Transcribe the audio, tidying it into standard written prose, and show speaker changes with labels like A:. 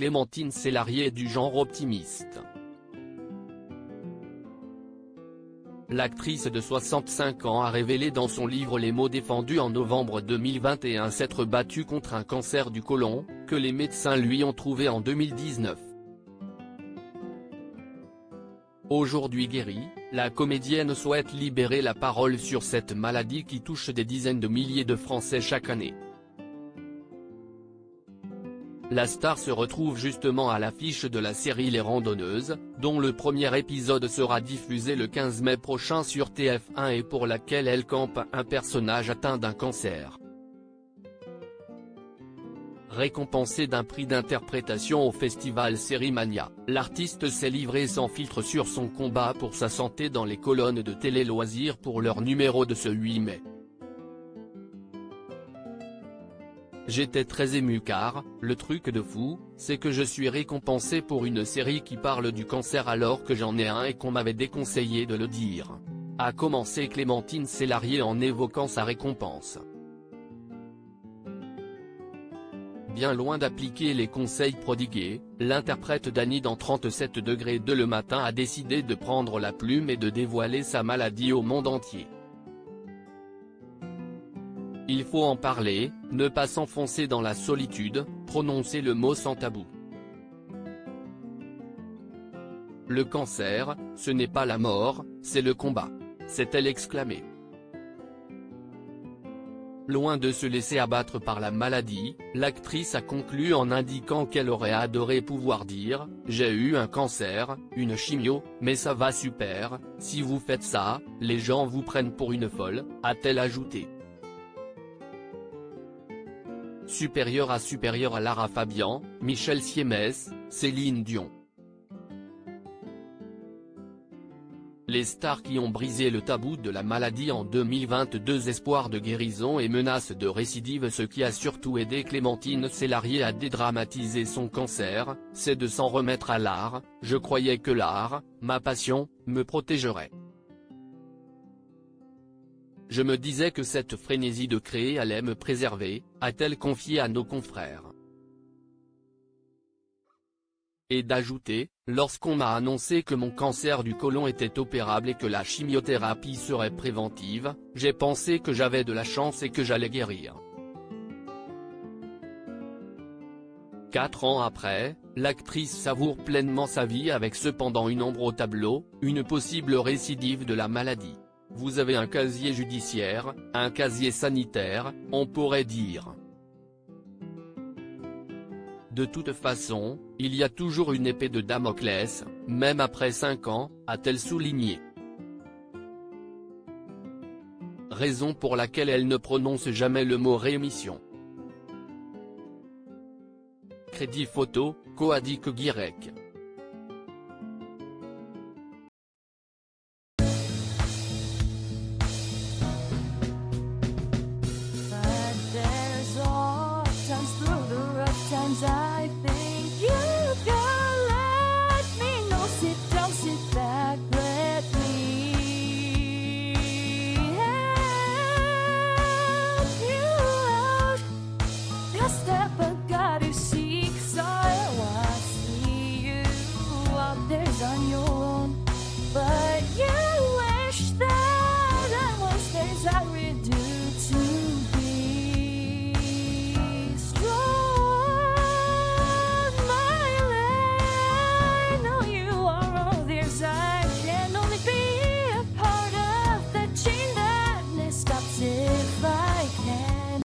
A: Clémentine Célarié est du genre optimiste. L'actrice de 65 ans a révélé dans son livre Les mots défendus en novembre 2021 s'être battue contre un cancer du côlon, que les médecins lui ont trouvé en 2019. Aujourd'hui guérie, la comédienne souhaite libérer la parole sur cette maladie qui touche des dizaines de milliers de Français chaque année. La star se retrouve justement à l'affiche de la série Les Randonneuses, dont le premier épisode sera diffusé le 15 mai prochain sur TF1 et pour laquelle elle campe un personnage atteint d'un cancer. Récompensée d'un prix d'interprétation au festival Sérimania, l'artiste s'est livrée sans filtre sur son combat pour sa santé dans les colonnes de télé-loisirs pour leur numéro de ce 8 mai. J'étais très ému car, le truc de fou, c'est que je suis récompensé pour une série qui parle du cancer alors que j'en ai un et qu'on m'avait déconseillé de le dire. A commencé Clémentine Célarié en évoquant sa récompense. Bien loin d'appliquer les conseils prodigués, l'interprète d'Annie dans 37 degrés de le matin a décidé de prendre la plume et de dévoiler sa maladie au monde entier. Il faut en parler, ne pas s'enfoncer dans la solitude, prononcer le mot sans tabou. Le cancer, ce n'est pas la mort, c'est le combat, s'est-elle exclamée. Loin de se laisser abattre par la maladie, l'actrice a conclu en indiquant qu'elle aurait adoré pouvoir dire « J'ai eu un cancer, une chimio, mais ça va super, si vous faites ça, les gens vous prennent pour une folle », a-t-elle ajouté. Supérieur à Lara Fabian, Michel Siemès, Céline Dion. Les stars qui ont brisé le tabou de la maladie en 2022, espoir de guérison et menace de récidive. Ce qui a surtout aidé Clémentine Célarié à dédramatiser son cancer, c'est de s'en remettre à l'art. Je croyais que l'art, ma passion, me protégerait. Je me disais que cette frénésie de créer allait me préserver, a-t-elle confié à nos confrères. Et d'ajouter, lorsqu'on m'a annoncé que mon cancer du côlon était opérable et que la chimiothérapie serait préventive, j'ai pensé que j'avais de la chance et que j'allais guérir. 4 ans après, l'actrice savoure pleinement sa vie avec cependant une ombre au tableau, une possible récidive de la maladie. Vous avez un casier judiciaire, un casier sanitaire, on pourrait dire. De toute façon, il y a toujours une épée de Damoclès, même après 5 ans, a-t-elle souligné. Raison pour laquelle elle ne prononce jamais le mot rémission. Crédit photo, Coadic Guirec.